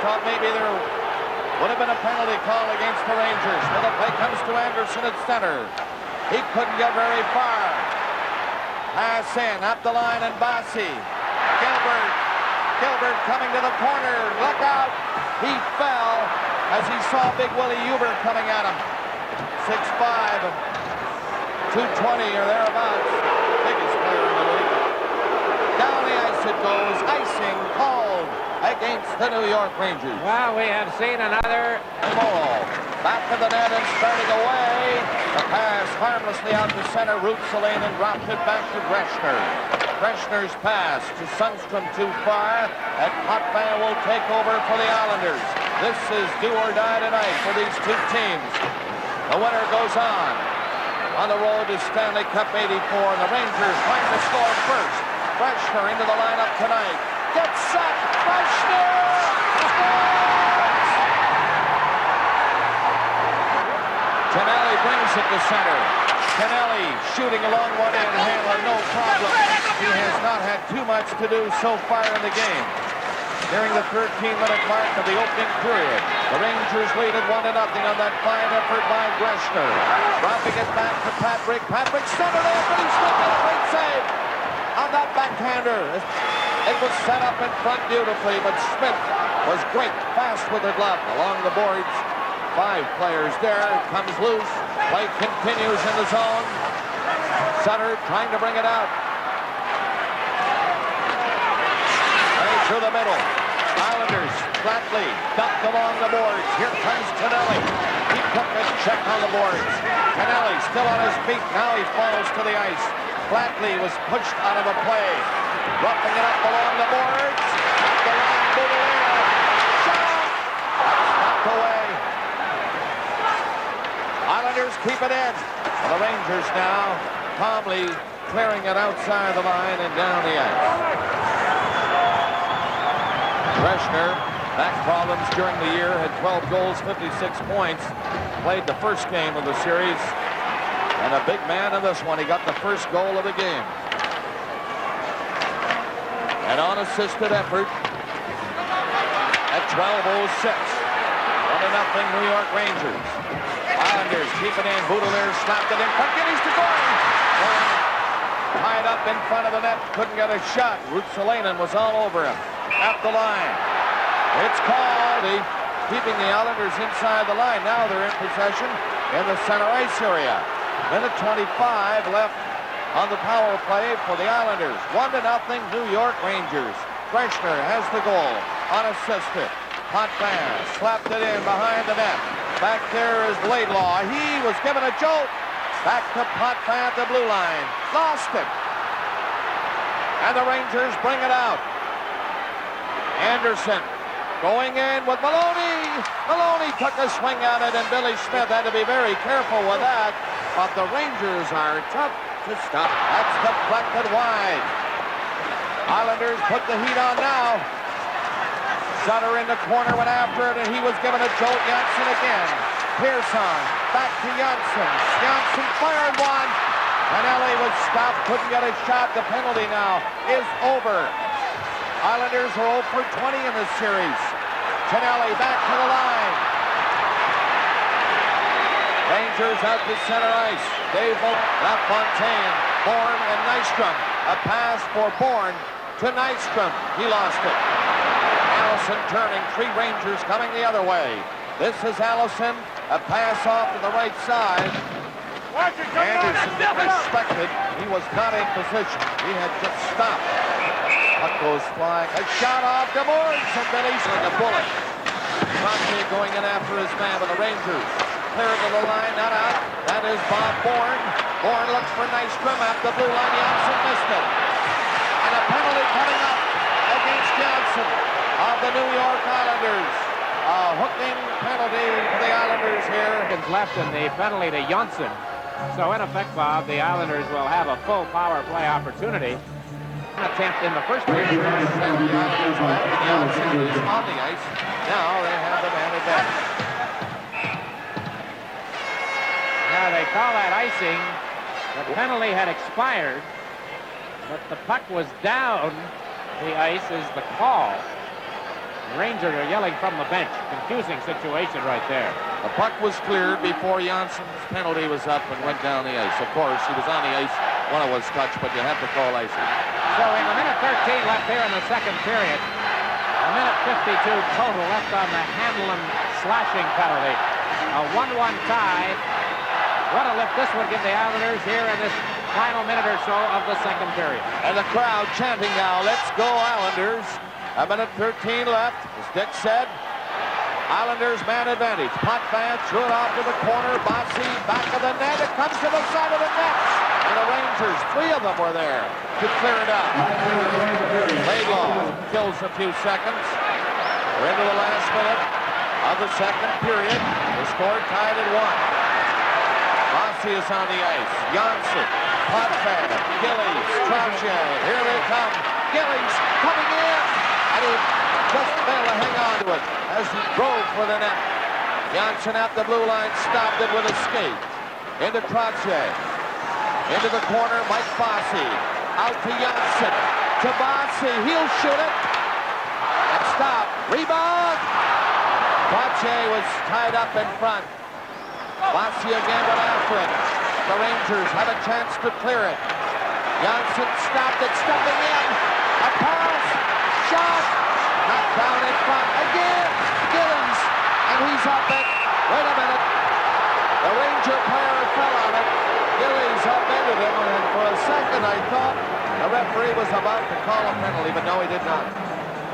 thought maybe there would have been a penalty call against the Rangers. But the play comes to Anderson at center. He couldn't get very far. Pass in, up the line, and Bossy. Gilbert coming to the corner. Look out. He fell as he saw Big Willie Huber coming at him. 6'5", 220 or thereabouts. Biggest player in the league. Down the ice it goes. Icing called against the New York Rangers. Well, we have seen another. Morrow back to the net and starting away. The pass harmlessly out to center. Ruth-Salane and dropped it back to Greschner. Greschner's pass to Sundstrom too far. And Potvin will take over for the Islanders. This is do or die tonight for these two teams. The winner goes on the road to Stanley Cup '84. And the Rangers trying to score first. Greschner into the lineup tonight. Gets set. Greschner scores! Canelli brings it to center. Canelli shooting along one end, handler, no problem. He has not had too much to do so far in the game. Nearing the 13-minute mark of the opening period, the Rangers lead at 1-0 on that fine effort by Greschner. Dropping it back to Patrick. Patrick centered it, but he still got a great save on that backhander. It was set up in front beautifully, but Smith was great, fast with the glove along the boards. 5 players there. It comes loose. Play continues in the zone. Sutter trying to bring it out. Right through the middle. Islanders flatly dumped along the boards. Here comes Canelli. He took a check on the boards. Canelli still on his feet. Now he falls to the ice. Flatley was pushed out of the play. Roughing it up along the boards. Up the line, Boudelier. Shot! Knocked away. Islanders keep it in. And the Rangers now calmly clearing it outside the line and down the ice. Greschner, back problems during the year, had 12 goals, 56 points. Played the first game of the series. And a big man in this one. He got the first goal of the game. An unassisted effort at 12:06. 1-0 New York Rangers. Islanders keep it in. Boudelier slapped it in front. Gillies to Gordon. Tied up in front of the net. Couldn't get a shot. Ruth-Salane was all over him. At the line. It's called. Keeping the Islanders inside the line. Now they're in possession in the center ice area. Minute 25 left on the power play for the Islanders. 1-0 New York Rangers. Greschner has the goal. Unassisted. Potvin slapped it in behind the net. Back there is Laidlaw. He was given a jolt. Back to Potvin at the blue line. Lost it. And the Rangers bring it out. Anderson going in with Maloney. Maloney took a swing at it, and Billy Smith had to be very careful with that. But the Rangers are tough to stop. That's deflected wide. Islanders put the heat on now. Sutter in the corner went after it, and he was given a jolt. Janssen again. Pearson back to Janssen. Janssen fired one. Canelli was stopped, couldn't get a shot. The penalty now is over. Islanders are 0 for 20 in this series. Canelli back to the line. Rangers out to center ice. Dave LaFontaine, Bourne, and Nystrom. A pass for Bourne to Nystrom. He lost it. Allison turning. 3 Rangers coming the other way. This is Allison. A pass off to the right side. Anderson didn't expect it. He was not in position. He had just stopped. Puck goes flying. A shot off to Bourne. And Billy's like a bullet. Conte going in after his man, but the Rangers clear to the line, not out. That is Bob Bourne. Bourne looks for Nystrom at the blue line. Janssen missed it. And a penalty coming up against Janssen of the New York Islanders. A hooking penalty for the Islanders here. Left in the penalty to Janssen. So in effect, Bob, the Islanders will have a full power play opportunity. Attempt in the first period. The Islanders will have the Janssen is on the ice. Now they have the man advantage. Now they call that icing. The penalty had expired, but the puck was down the ice is the call. Rangers are yelling from the bench. Confusing situation right there. The puck was cleared before Janssen's penalty was up and went down the ice. Of course, he was on the ice when it was touched, but you have to call icing. So in a minute 13 left here in the second period, a minute 52 total left on the Hanlon slashing penalty. A 1-1 tie. What a lift this would give the Islanders here in this final minute or so of the second period. And the crowd chanting now, "Let's go Islanders." A minute 13 left. As Dick said, Islanders man advantage. Potvin threw it off to the corner. Bossy back of the net. It comes to the side of the net. And the Rangers, 3 of them were there to clear it up. Laidlaw kills a few seconds. We're into the last minute of the second period. The score tied at 1. Bossy is on the ice. Janssen, Potvin, Gillies, Trottier. Here they come. Gillies coming in. And he just failed to hang on to it as he drove for the net. Janssen at the blue line stopped it with a skate. Into Trottier. Into the corner, Mike Bossy. Out to Janssen. To Bossy. He'll shoot it. And stop. Rebound. Trottier was tied up in front. Bossy again went after it. The Rangers had a chance to clear it. Janssen stopped it, stepping in. A pass. Shot. Knocked down in front. Again. Gillies. And he's up it. Wait a minute. The Ranger player fell on it. Gillies upended him. And for a second I thought the referee was about to call a penalty, but no, he did not.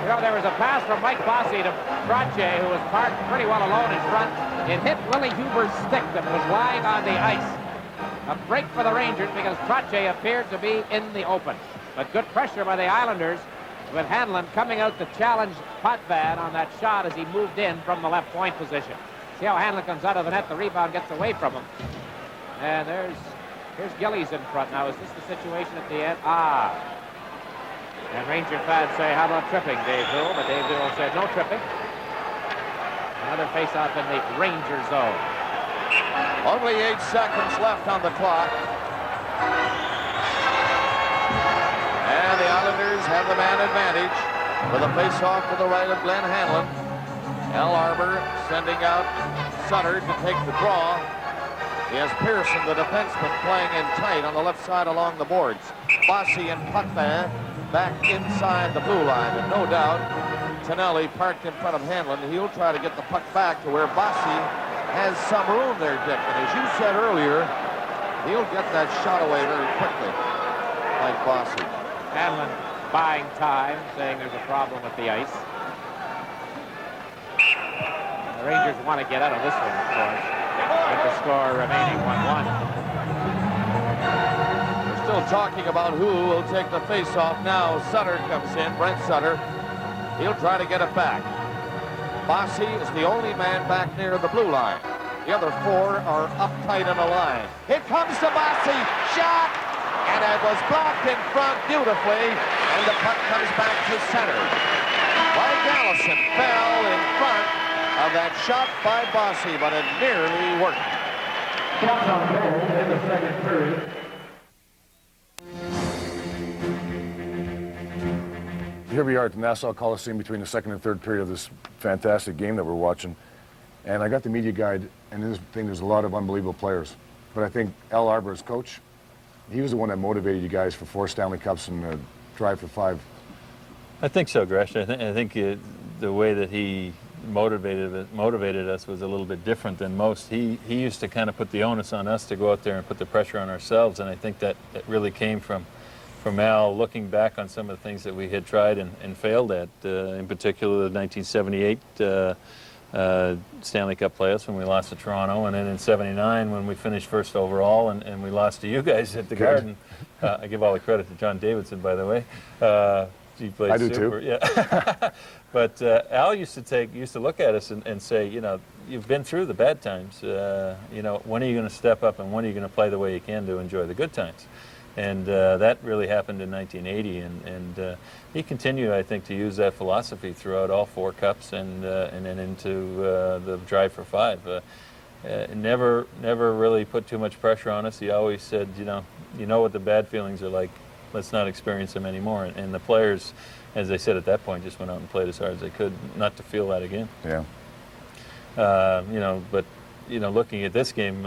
You know, there was a pass from Mike Bossy to Trottier, who was parked pretty well alone in front. It hit Willie Huber's stick that was lying on the ice. A break for the Rangers because Trottier appeared to be in the open. But good pressure by the Islanders with Hanlon coming out to challenge Potvin on that shot as he moved in from the left point position. See how Hanlon comes out of the net, the rebound gets away from him. And here's Gillies in front now. Is this the situation at the end? And Ranger fans say, how about tripping, Dave Hill? But Dave Hill said, no tripping. Another face-off in the Ranger zone. Only 8 seconds left on the clock. And the Islanders have the man advantage with a face-off to the right of Glenn Hanlon. Al Arbor sending out Sutter to take the draw. He has Pearson, the defenseman, playing in tight on the left side along the boards. Bossy and Potvin back inside the blue line, and no doubt Tonelli parked in front of Hanlon. He'll try to get the puck back to where Bossy has some room there, Dick. And as you said earlier, he'll get that shot away very quickly, like Bossy. Hanlon buying time, saying there's a problem with the ice. The Rangers want to get out of this one, of course, with the score remaining 1-1. Still talking about who will take the face-off now. Sutter comes in, Brent Sutter. He'll try to get it back. Bossy is the only man back near the blue line. The other 4 are uptight in the line. Here comes to Bossy. Shot! And it was blocked in front beautifully. And the puck comes back to center. Mike Allison fell in front of that shot by Bossy, but it nearly worked. Shot on goal in the second period. Here we are at the Nassau Coliseum between the second and third period of this fantastic game that we're watching. And I got the media guide, and in this thing, there's a lot of unbelievable players. But I think Al Arbor, as coach, he was the one that motivated you guys for 4 Stanley Cups and drive for 5. I think so, Gresh. I think the way that he motivated us was a little bit different than most. He used to kind of put the onus on us to go out there and put the pressure on ourselves, and I think that really came from Al looking back on some of the things that we had tried and failed at, in particular the 1978 Stanley Cup playoffs when we lost to Toronto, and then in '79 when we finished first overall and we lost to you guys at the Garden. I give all the credit to John Davidson, by the way. He played I do super. too. Yeah. But Al used to look at us and say, you know, you've been through the bad times. You know, when are you going to step up and when are you going to play the way you can to enjoy the good times? And that really happened in 1980, and he continued, I think, to use that philosophy throughout all 4 cups and then into the drive for 5. Never really put too much pressure on us. He always said, you know what the bad feelings are like. Let's not experience them anymore. And the players as they said at that point, just went out and played as hard as they could, not to feel that again. Yeah. But looking at this game,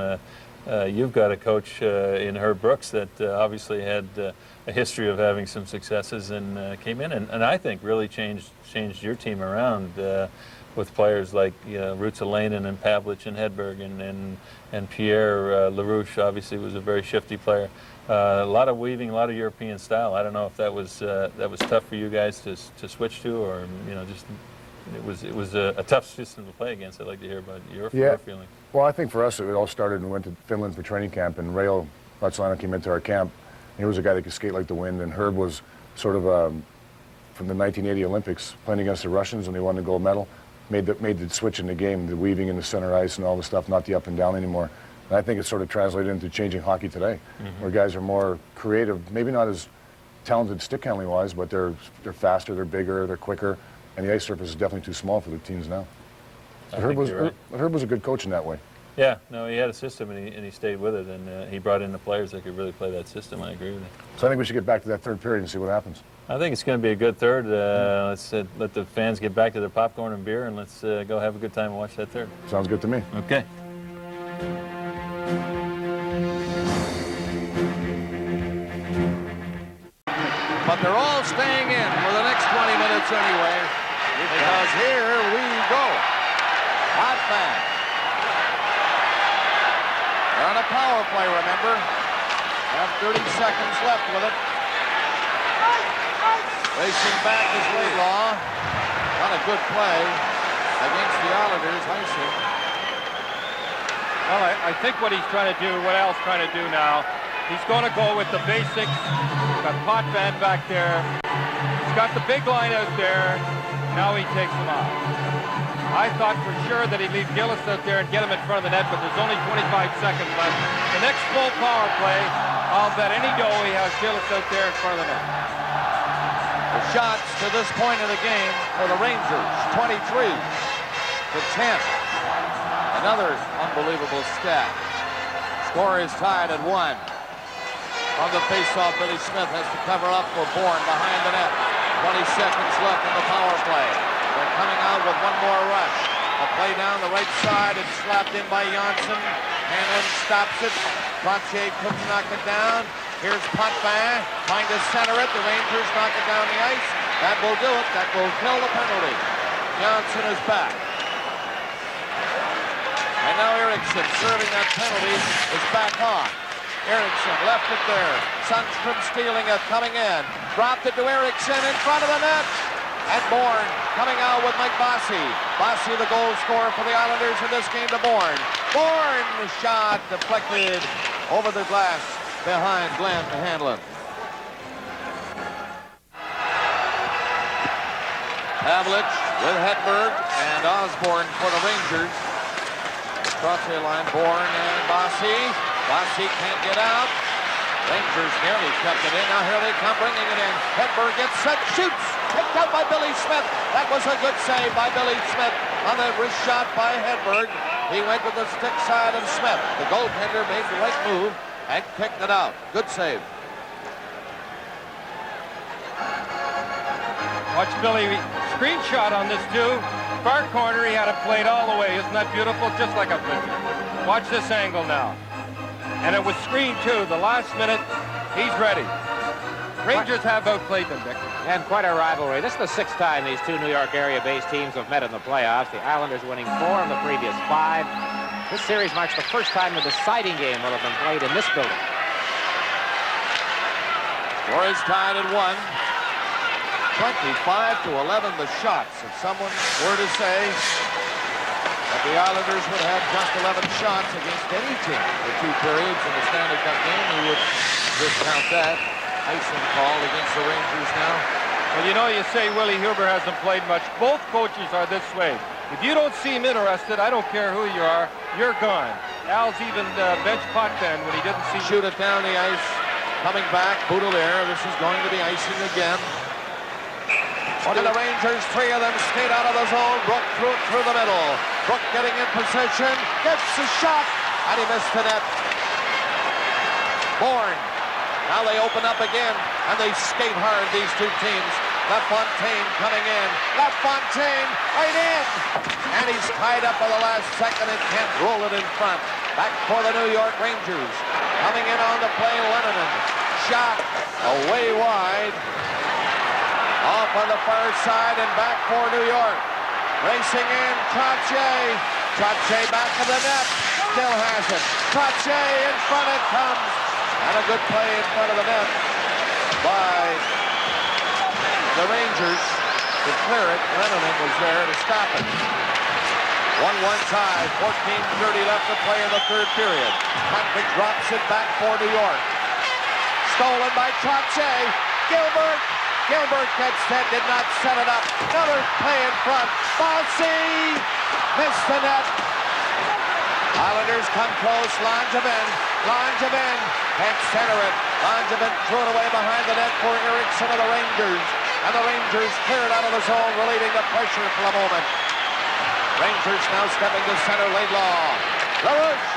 you've got a coach in Herb Brooks that obviously had a history of having some successes and came in and I think really changed your team around with players like Ruotsalainen and Pavlich and Hedberg and Pierre LaRouche obviously was a very shifty player. A lot of weaving, a lot of European style. I don't know if that was tough for you guys to switch to, or just it was a tough system to play against. I'd like to hear about your feeling. Well, I think for us it all started and went to Finland for training camp, and Rail Ruotsalainen came into our camp. He was a guy that could skate like the wind, and Herb was sort of from the 1980 Olympics playing against the Russians when they won the gold medal. Made the switch in the game, the weaving in the center ice and all the stuff, not the up and down anymore. And I think it's sort of translated into changing hockey today, where guys are more creative, maybe not as talented stick handling wise, but they're faster, they're bigger, they're quicker, and the ice surface is definitely too small for the teams now. Herb was a good coach in that way. Yeah, no, he had a system and he stayed with it, and he brought in the players that could really play that system. I agree with you. So I think we should get back to that third period and see what happens. I think it's going to be a good third. Let's let the fans get back to their popcorn and beer, and let's go have a good time and watch that third. Sounds good to me. Okay. But they're all staying in for the next 20 minutes anyway, because here we go. Hot fan. They're on a power play, remember? Have 30 seconds left with it. Racing back is Laidlaw. Not a good play against the Islanders. Icing. Well, I think what he's trying to do, what Al's trying to do now, he's going to go with the basics. He's got Potvin back there. He's got the big line out there. Now he takes them out. I thought for sure that he'd leave Gillis out there and get him in front of the net, but there's only 25 seconds left. The next full power play, I'll bet any dough he has Gillis out there in front of the net. The shots to this point of the game for the Rangers, 23 to 10. Another unbelievable stat. Score is tied at 1. On the faceoff, Billy Smith has to cover up for Bourne behind the net. 20 seconds left in the power play. They're coming out with one more rush. A play down the right side. It's slapped in by Janssen. Hanlon stops it. Trottier couldn't knock it down. Here's Potvin trying to center it. The Rangers knock it down the ice. That will do it. That will kill the penalty. Janssen is back. And now Eriksson, serving that penalty, is back on. Eriksson left it there. Sundstrom stealing it, coming in. Dropped it to Eriksson in front of the net. And Bourne coming out with Mike Bossy. Bossy, the goal scorer for the Islanders in this game, to Bourne. Bourne, the shot deflected over the glass behind Glenn Hanlon. Pavlich with Hedberg and Osborne for the Rangers. Trottier line, Bourne and Bossy. Bossy can't get out. Rangers nearly kept it in. Now here they come, bringing it in. Hedberg gets set, shoots. Picked up by Billy Smith. That was a good save by Billy Smith on the wrist shot by Hedberg. He went with the stick side of Smith. The goaltender made the right move and kicked it out. Good save. Watch Billy screenshot on this too. Far corner, he had it played all the way. Isn't that beautiful? Just like a picture. Watch this angle now. And it was screened too. The last minute, he's ready. Rangers have outplayed them, Dick. And quite a rivalry. This is the 6th time these two New York area-based teams have met in the playoffs. The Islanders winning 4 of the previous 5. This series marks the first time the deciding game will have been played in this building. Score is tied at 1. 25 to 11 the shots. If someone were to say that the Islanders would have just 11 shots against any team for 2 periods in the Stanley Cup game, we would discount that. Icing call against the Rangers now. Well, you know, you say Willie Huber hasn't played much. Both coaches are this way. If you don't seem interested, I don't care who you are, you're gone. Al's even benched Potvin when he didn't see... Shoot it down the ice. Coming back, Boudelaire. This is going to be icing again. One of the Rangers, 3 of them skate out of the zone. Brook through the middle. Brook getting in position. Gets the shot. And he missed the net. Bourne. Now they open up again. And they skate hard, these two teams. LaFontaine coming in. LaFontaine right in. And he's tied up by the last second and can't roll it in front. Back for the New York Rangers. Coming in on the play, Lennon. Shot away wide. Off on the far side and back for New York. Racing in, Trottier. Trottier back to the net. Still has it. Trottier in front it comes. And a good play in front of the net by the Rangers to clear it. Lennon was there to stop it. 1-1 tie, 14:30 left to play in the third period. Patrick drops it back for New York. Stolen by Trottier. Gilbert. Gilbert gets set, did not set it up. Another play in front. Bossy missed the net. Islanders come close. Langevin. Langevin can't center it. Langevin threw it away behind the net for Eriksson of the Rangers. And the Rangers cleared out of the zone, relieving the pressure for a moment. Rangers now stepping to center. Laidlaw. LaRouche.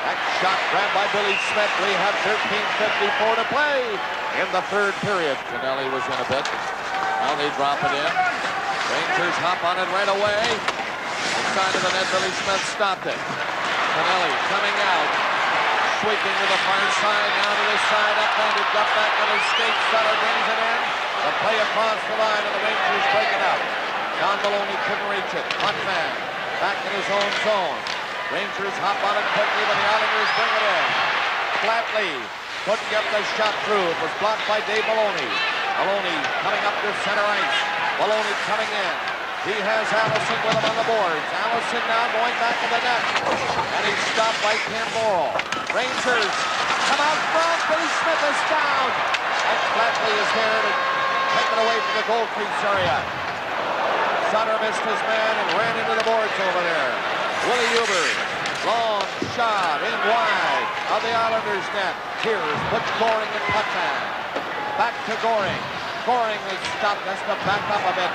That shot grabbed by Billy Smith. We have 13:54 to play in the third period. Canelli was in a bit. Now they drop it in. Rangers hop on it right away. Inside of the net, Billy Smith stopped it. Canelli coming out. Sweeping to the far side. Now to the side. Up-handed. Got back on his skates. Sutter brings it in. The play across the line, and the Rangers break it up. Don Maloney couldn't reach it. One man. Back in his own zone. Rangers hop on it quickly, but the Islanders bring it in. Flatley couldn't get the shot through. It was blocked by Dave Maloney. Maloney coming up to center ice. Maloney coming in. He has Allison with him on the boards. Allison now going back to the net. And he's stopped by Ken Morrill. Rangers come out front. Billy Smith is down. And Flatley is there to take it away from the goal crease area. Sutter missed his man and ran into the boards over there. Willie Huber, long shot in wide of the Islanders' net. Here's Butch Goring and Putman. Back to Goring. Goring is stopped, has to back up a bit.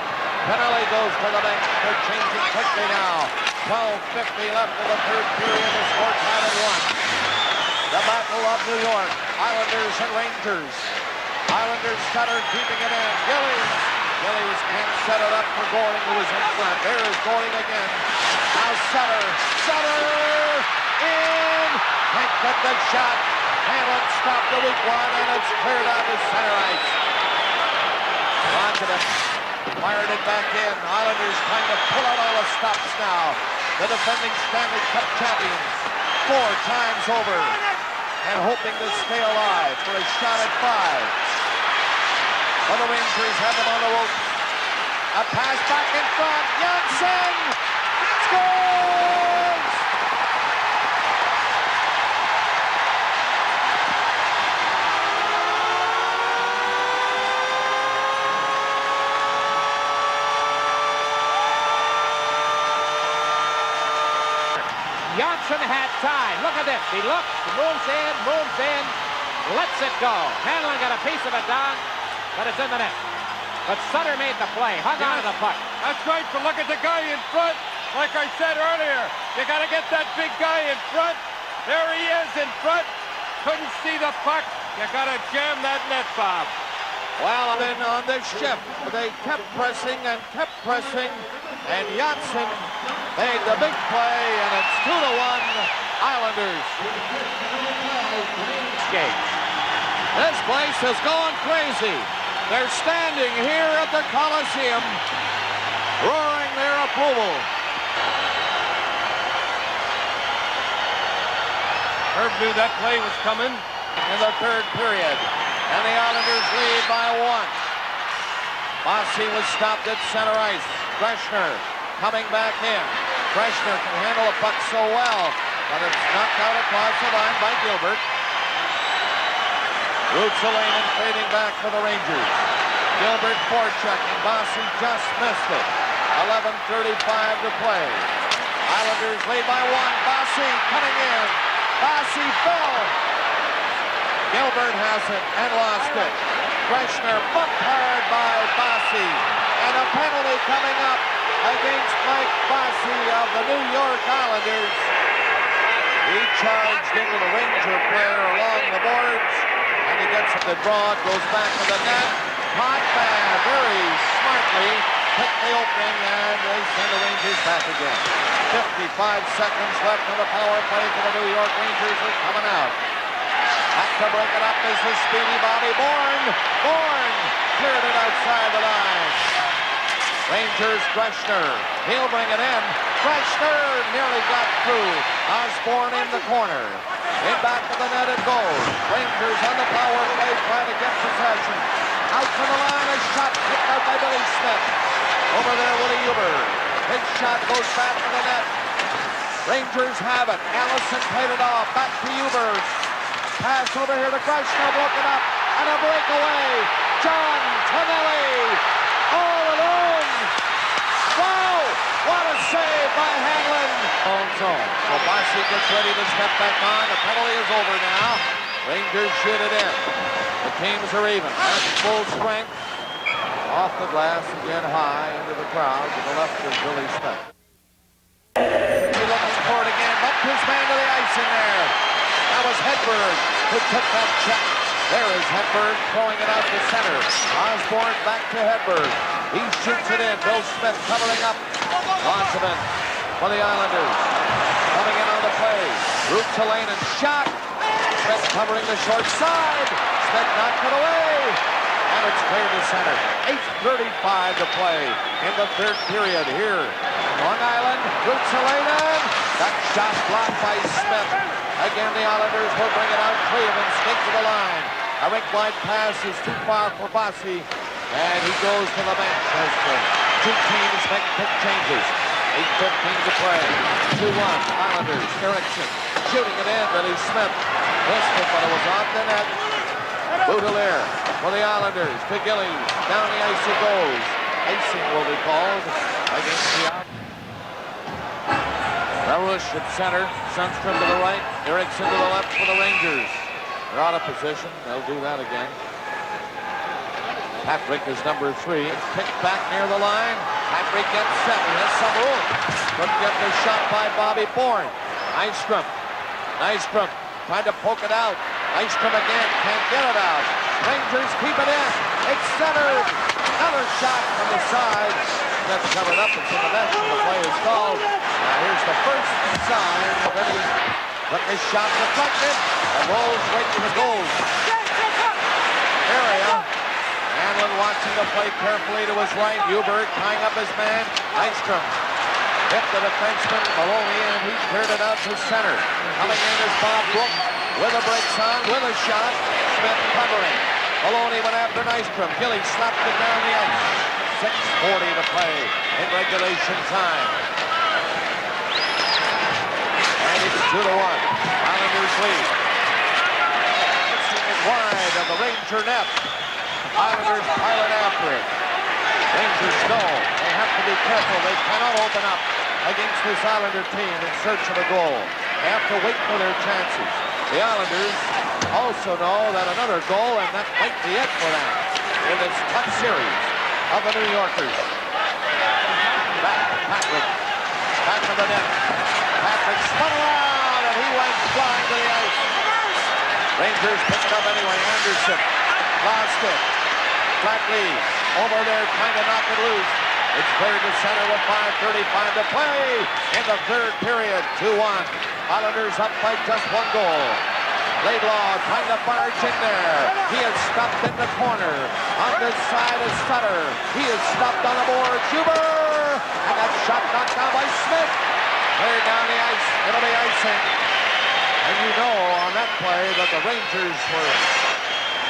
Canelli goes to the bench. They're changing quickly now. 12:50 left in the third period. The score tied at 1. The Battle of New York. Islanders and Rangers. Islanders Sutter keeping it in. Gillies can't set it up for Goring, who is in front. There is Goring again. Now Sutter in. Can't get the shot. Hamlin stopped the weak one, and it's cleared out to center ice. Langevin fired it back in. Islanders trying to pull out all the stops now. The defending Stanley Cup champions 4 times over, and hoping to stay alive for a shot at 5. Well, the Rangers have them on the ropes. A pass back in front. Janssen scores! Janssen had time. Look at this. He looks, moves in, lets it go. Hanlon got a piece of it down, but it's in the net. But Sutter made the play, hung on to the puck. That's right, but look at the guy in front. Like I said earlier, you got to get that big guy in front. There he is in front. Couldn't see the puck. You got to jam that net, Bob. Well, then on this shift, they kept pressing, and Janssen made the big play, and it's 2-1 Islanders. Skate. This place has gone crazy. They're standing here at the Coliseum, roaring their approval. Herb knew that play was coming. In the third period, and the Islanders lead by 1. Bossy was stopped at center ice. Greschner coming back in. Greschner can handle the puck so well, but it's knocked out across the line by Gilbert. Rutsalainen fading back for the Rangers. Gilbert forechecking. Bossy just missed it. 11:35 to play. Islanders lead by 1. Bossy coming in. Bossy fell. Gilbert has it and lost it. Greschner bumped hard by Bossy. And a penalty coming up against Mike Bossy of the New York Islanders. He charged into the Ranger player along the boards. And he gets it. The draw, goes back to the net. Potvin very smartly picked the opening, and they send the Rangers back again. 55 seconds left on the power play for the New York Rangers. Are coming out. Back to break it up is the speedy Bobby Bourne. Bourne cleared it outside the line. Rangers, Greschner. He'll bring it in. Greschner nearly got through. Osborne in the corner. In back of the net it goes. Rangers on the power play trying to get possession. Out to the line, a shot kicked out by Billy Smith. Over there, Willie Huber. His shot goes back to the net. Rangers have it. Allison played it off. Back to Huber. Pass over here to Greschner, broken up, and a breakaway. John Tonelli, all alone. Wow, what a save by Hanlon. Own zone. So Bossy gets ready to step back on. The penalty is over now. Rangers shoot it in. The teams are even. That's full strength. Off the glass again, high into the crowd. To the left is Billy Smith. He looking for it again. Bumped his man to the ice in there. That was Hedberg who took that check. There is Hedberg throwing it out to center. Osborne back to Hedberg. He shoots it in. Bill Smith covering up. Bonsaman for the Islanders. Coming in on the play. Ruotsalainen shot. Smith covering the short side. Smith knocked it away. And it's cleared to center. 8:35 to play in the third period here. Long Island, Ruotsalainen. That shot blocked by Smith. Again, the Islanders will bring it out. Cleveland skate to the line. A rink wide pass is too far for Bossy. And he goes to the bench as the two teams make quick changes. 8:15 to play. 2-1. Islanders. Erickson shooting it in. Billy Smith missed it, but it was off the net. Boudelier for the Islanders. To Gillies. Down the ice it goes. Icing will be called against the out. Larouche at center. Sundstrom to the right. Erickson to the left for the Rangers. They're out of position. They'll do that again. Patrick is number 3. Kicked back near the line. Patrick gets set. He has some room. Couldn't get the shot by Bobby Bourne. Nystrom. Nystrom trying to poke it out. Nystrom again. Can't get it out. Rangers keep it in. It's centered. Another shot from the side. That's covered up. It's in the net. The play is called. Now here's the first sign of any. But this shot deflected and rolls right to the goal area. Hanlon watching the play carefully to his right. Huber tying up his man. Nystrom hit the defenseman Maloney, and he cleared it out to center. Coming in is Bob Brook with a brakes on, with a shot. Smith covering. Maloney went after Nystrom. Gillies slapped it down the ice. 6:40 to play in regulation time. And it's 2-1. Islanders lead. Missing it wide of the Ranger net. Islanders pilot after it. Rangers know they have to be careful. They cannot open up against this Islander team in search of a goal. They have to wait for their chances. The Islanders also know that another goal, and that might be it for them in this tough series of the New Yorkers. Back, Patrick. Back to the net. Patrick spun around, and he went flying to the ice. Rangers picked it up anyway. Anderson lost it. Flatley over there trying to knock it loose. It's cleared to center with 5:35 to play in the third period. 2-1. Islanders up by just 1 goal. Laidlaw trying to barge in there. He is stopped in the corner. On this side is Sutter. He is stopped on the board. Huber! And that shot knocked down by Smith. Cleared down the ice. It'll be icing. And you know on that play that the Rangers were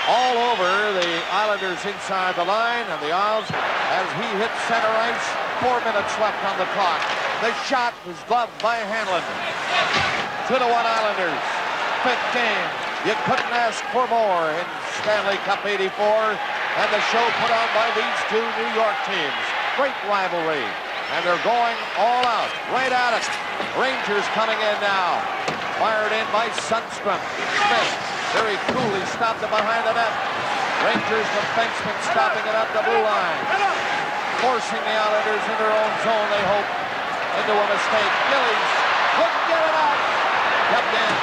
all over the Islanders inside the line, and the Isles, as he hit center ice, 4 minutes left on the clock. The shot was gloved by Hanlon. 2-1 Islanders. 5th game. You couldn't ask for more in Stanley Cup '84, and the show put on by these two New York teams. Great rivalry, and they're going all out, right at it. Rangers coming in now. Fired in by Sundstrom. Smith very coolly stopped it behind the net. Rangers defenseman stopping it up the blue line. Forcing the Islanders in their own zone, they hope, into a mistake. Gillies couldn't get it out. Kept in.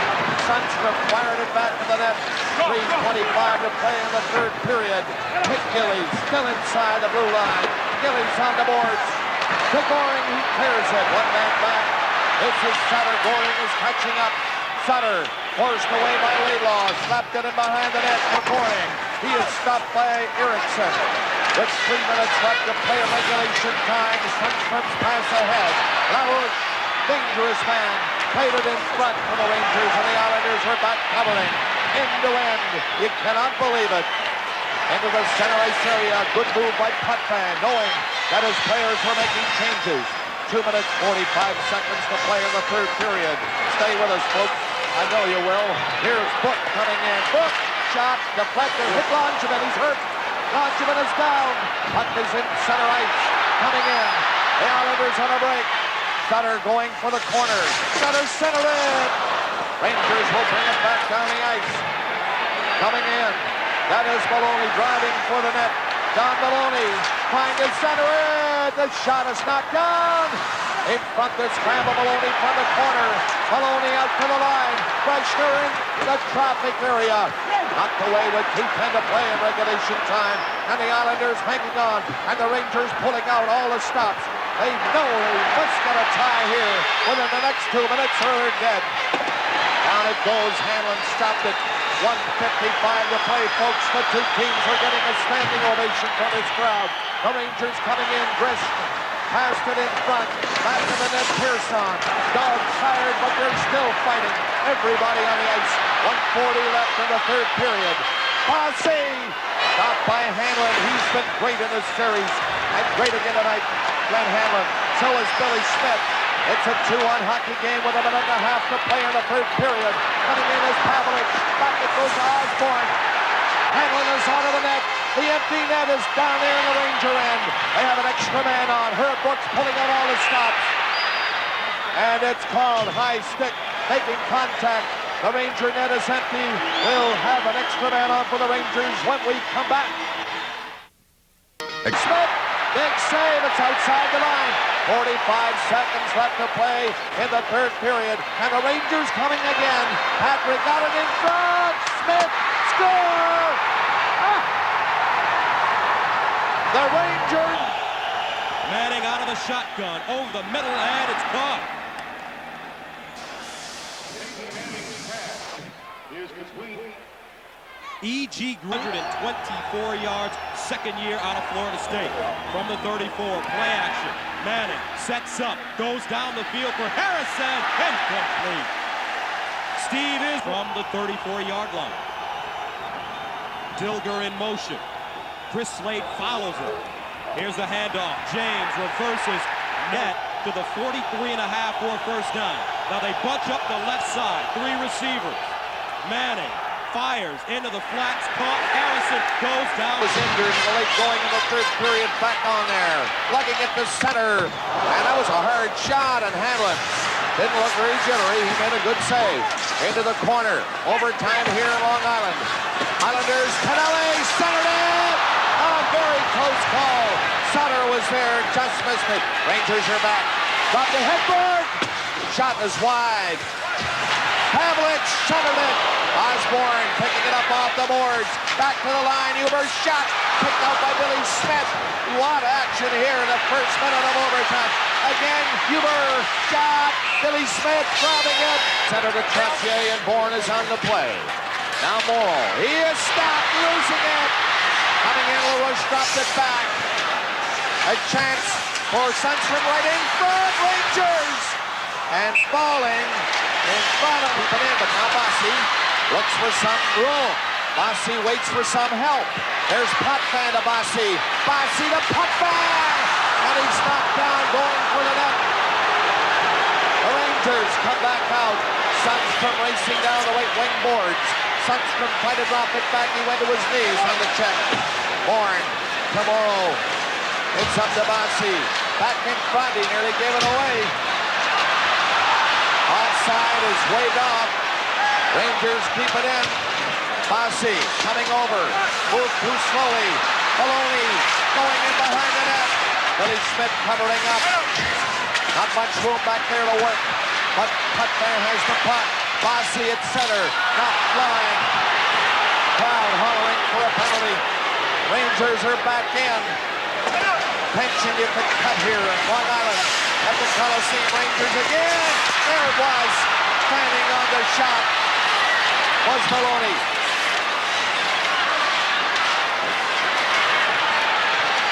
Sundstrom fired it back to the net. 3:25 to play in the third period. Hit Gillies, still inside the blue line. Gillies on the boards. To Goring, he clears it. One man back. This is Sutter. Goring is catching up. Sutter forced away by Laidlaw. Slapped it in behind the net for Goring. He is stopped by Eriksson. With 3 minutes left to play in regulation time, Sundstrom's pass ahead. Larouche, dangerous man, played it in front for the Rangers, and the Islanders were back covering. End to end. You cannot believe it. Into the center ice area. Good move by Potvin, knowing that his players were making changes. 2 minutes, 45 seconds to play in the third period. Stay with us, folks. I know you will. Here's Book coming in. Book, shot, deflected, hit Langevin. He's hurt. Langevin is down. Puck is in center ice. Coming in. The Islanders on a break. Sutter going for the corner. Sutter centered it. Rangers will bring it back down the ice. Coming in. That is Maloney driving for the net. Don Maloney trying to center it. The shot is knocked down. In front, the scramble. Maloney from the corner. Maloney out to the line. Greschner in the traffic area. Knocked away with 2:10 to play in regulation time. And the Islanders hanging on. And the Rangers pulling out all the stops. They know they must get a tie here within the next 2 minutes or they're dead. Down it goes. Hanlon stopped it. 1:55 to play, folks. The two teams are getting a standing ovation from this crowd. The Rangers coming in. Greschner passed it in front. Back to the net. Pearson. Dog tired, but they're still fighting. Everybody on the ice. 1:40 left in the third period. Bossy stopped by Hanlon. He's been great in this series. And great again tonight. Glenn Hanlon. So is Billy Smith. It's a 2-1 hockey game with a minute and a half to play in the third period. Coming in is Pavlich. Back it goes to Osborne. Hanlon is onto the net. The empty net is down there in the Ranger end. They have an extra man on. Herb Brooks pulling out all the stops. And it's called high stick, making contact. The Ranger net is empty. We'll have an extra man on for the Rangers when we come back. Smith, big save. It's outside the line. 45 seconds left to play in the third period. And the Rangers coming again. Patrick got it in front. Smith, score! The Rangers. Manning out of the shotgun. Over the middle, and it's caught. E.G. 124 yards, second year out of Florida State. From the 34, play action. Manning sets up, goes down the field for Harrison, incomplete. Steve is from the 34-yard line. Dilger in motion. Chris Slade follows him. Here's the handoff. James reverses net to the 43.5 for a first down. Now they bunch up the left side. 3 receivers. Manning fires into the flats, caught. Harrison goes down. Was injured in the late going in the third period, back on there. Lugging it to center. And that was a hard shot, and Hanlon didn't look very jittery. He made a good save. Into the corner. Overtime here in Long Island. Islanders, Canelli, centered it! A very close call. Sutter was there, just missed it. Rangers are back. Got the headboard. Shot is wide. Pavlich shuttered it. Osborne picking it up off the boards. Back to the line. Huber's shot. Picked out by Billy Smith. What action here in the first minute of overtime. Again, Huber shot. Billy Smith grabbing it. Center to Trottier, and Bourne is on the play. Now Morrow. He is stopped, losing it. Coming in, LaRouche dropped it back. A chance for Sundstrom right in front. Rangers. And falling in front of him, but now Bossy looks for some room. Bossy waits for some help. There's Potvin to Bossy. Bossy to Potvin! And he's knocked down, going for the net. The Rangers come back out. Sundstrom racing down the right wing boards. Sundstrom tried to drop it back. He went to his knees on the check. Bourne to Morrow. It's up to Bossy. Back in front. He nearly gave it away. Offside is waved off. Rangers keep it in. Bossy coming over. Moved too slowly. Maloney going in behind the net. Billy Smith covering up. Not much room back there to work. But Potvin has the puck. Bossy at center, not flying. Crowd hollering for a penalty. Rangers are back in. Tension you could cut here at Long Island at the Coliseum. Rangers again. There it was. Standing on the shot was Maloney.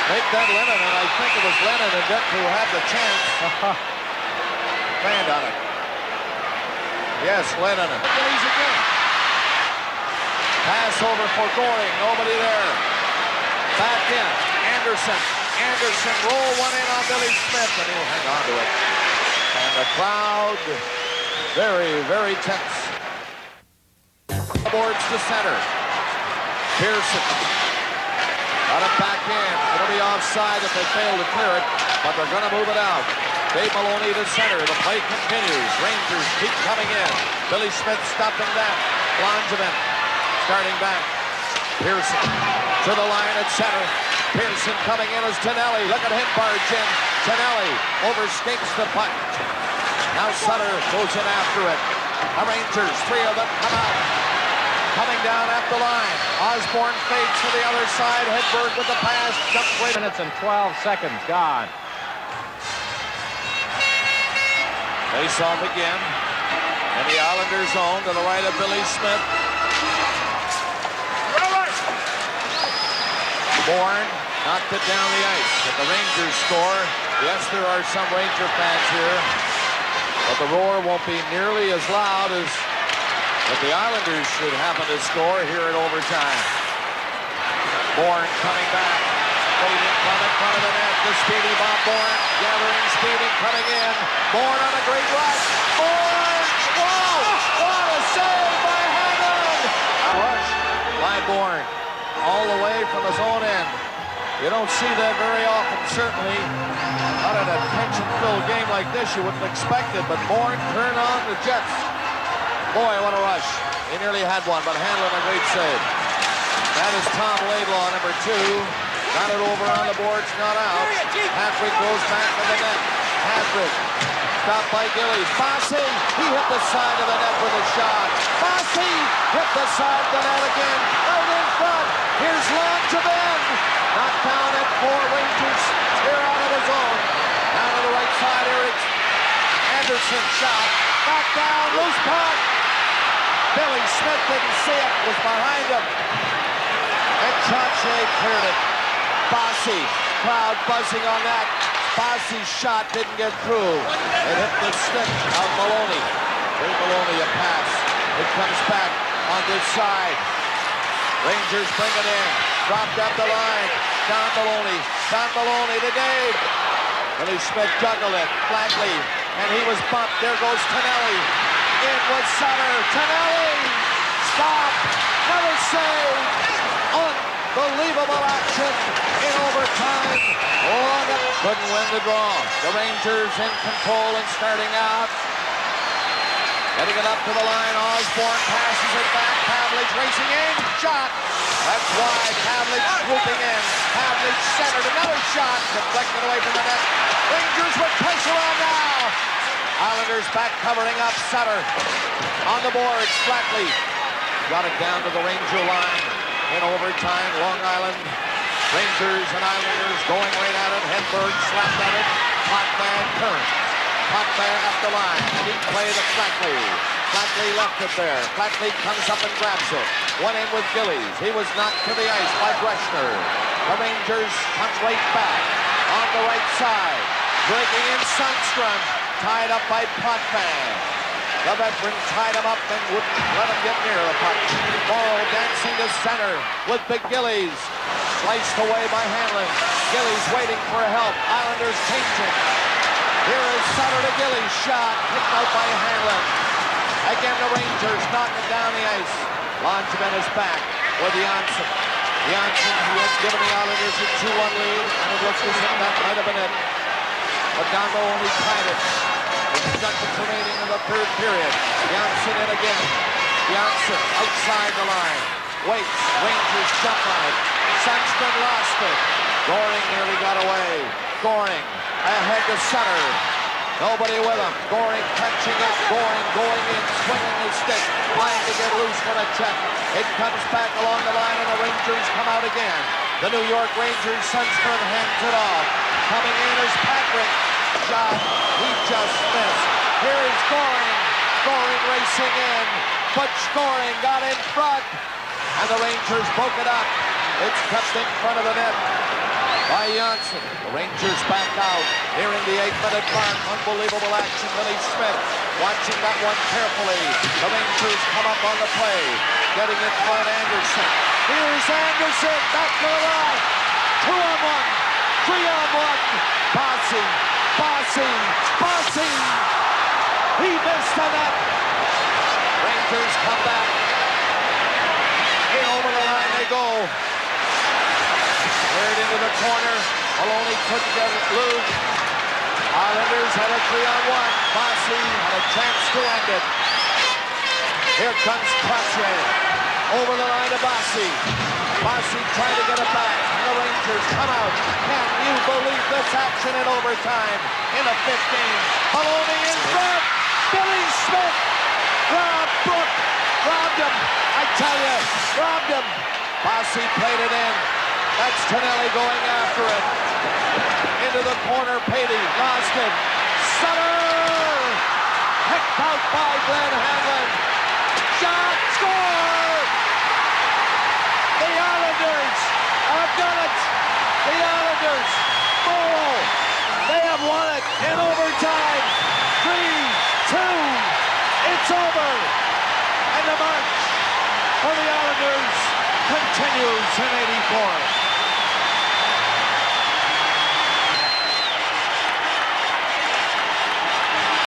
Make that Lennon, and I think it was Lennon and Dick who had the chance. Band on it. Yes, Lennon. Gillies again. Pass over for Goring. Nobody there. Back in. Anderson. Anderson roll one in on Billy Smith, and he'll hang on to it. And the crowd, very, very tense. Boards to center. Pearson. Got it back in. It'll be offside if they fail to clear it, but they're going to move it out. Dave Maloney to center. The play continues. Rangers keep coming in. Billy Smith stopping that. Langevin starting back. Pearson to the line at center. Pearson coming in as Tonelli. Look at him barge in. Tonelli overskates the puck. Now Sutter goes in after it. The Rangers, three of them come out. Coming down at the line. Osborne fades to the other side. Hedberg with the pass. Jump 3 minutes and 12 seconds gone. Face off again. In the Islanders zone to the right of Billy Smith. Bourne knocked it down the ice. But the Rangers score. Yes, there are some Ranger fans here. But the roar won't be nearly as loud as what the Islanders should happen to score here at overtime. Bourne coming back. Fading from in front of the net. The speedy Bob Bourne gathering speed and coming in. Bourne on a great rush. Bourne! Whoa! What a save by Hammond! Rush by Bourne. All the way from his own end. You don't see that very often, certainly. Not in a tension-filled game like this, you wouldn't expect it, but Bourne turned on the Jets. Boy, what a rush. He nearly had one, but Hanlon a great save. That is Tom Laidlaw, number 2. Got it over on the boards, not out. Patrick goes back to the net. Patrick stopped by Gillies. Bossy, he hit the side of the net with a shot. Bossy hit the side of the net again. Out in front. Here's Langevin. Knocked down at 4. Rangers clear out of his own. Down to the right side, Eric Anderson shot. Knocked down, loose puck. Billy Smith didn't see it, was behind him. And Trache cleared it. Bossy, crowd buzzing on that. Bossy's shot didn't get through. It hit the stick of Maloney. Dave Maloney a pass. It comes back on this side. Rangers bring it in. Dropped up the line. Don Maloney. Don Maloney to Dave. Billy Smith juggled it. Flatley. And he was bumped. There goes Tonelli. In with Sutter. Tonelli. Stop. Another save. Unbelievable action in overtime. Couldn't win the draw. The Rangers in control and starting out. Getting it up to the line. Osborne passes it back. Pavlich racing in. Shot. That's wide. Pavlich swooping in. Pavlich centered. Another shot. Deflected away from the net. Rangers with pressure on now. Islanders back covering up. Sutter on the boards. Flatley got it down to the Ranger line. In overtime, Long Island. Rangers and Islanders going right at it. Hedberg slapped at it. Potvin turns. Potvin up the line. Deep play to Flatley. Flatley left it there. Flatley comes up and grabs it. One in with Gillies. He was knocked to the ice by Greschner. The Rangers come right back on the right side. Breaking in Sundstrom. Tied up by Potvin. The veteran tied him up and wouldn't let him get near the puck. Morrow dancing to center with Big Gillies. Sliced away by Hanlon. Gillies waiting for help. Islanders changing. Here is Sutter to Gillies. Shot picked out by Hanlon. Again the Rangers knocking down the ice. Langevin is back with Janssen. Janssen, who had given the Islanders a 2-1 lead, and it looks as if that might have been it. But Dongo only tied it. With seconds remaining in the third period. Janssen in again. Janssen outside the line. Waits. Rangers jump on it. Sundstrom lost it. Goring nearly got away. Goring ahead to Sutter. Nobody with him. Goring catching up. Goring going in, swinging his stick, trying to get loose with a check. It comes back along the line, and the Rangers come out again. The New York Rangers, Sundstrom hands it off. Coming in is Patrick. Shot. He just missed. Here is Goring. Goring racing in. Butch Goring got in front. And the Rangers broke it up. It's kept in front of the net by Janssen. The Rangers back out here in the 8-minute mark. Unbelievable action. Billy Smith watching that one carefully. The Rangers come up on the play. Getting in front, Anderson. Here's Anderson. Back to the line. 2-on-1. 3-on-1. Bossy. Bossy. Bossy. He missed the net. Rangers come back. In over the line they go. Third into the corner. Maloney couldn't get it loose. Islanders had a 3-on-1. Bossy had a chance to end it. Here comes Trottier. Over the line to Bossy. Bossy trying to get it back. And the Rangers come out. Can you believe this action in overtime? In the 15. Maloney in front. Billy Smith. Rob Brooke. Robbed him. I tell you. Robbed him. Bossy played it in. That's Tonelli going after it. Into the corner, Patey lost it. Sutter! Picked out by Glenn Hanlon. Shot, score! The Islanders have done it. The Islanders, Moro, they have won it in overtime. 3-2, it's over. And the march for the Islanders continues in 84.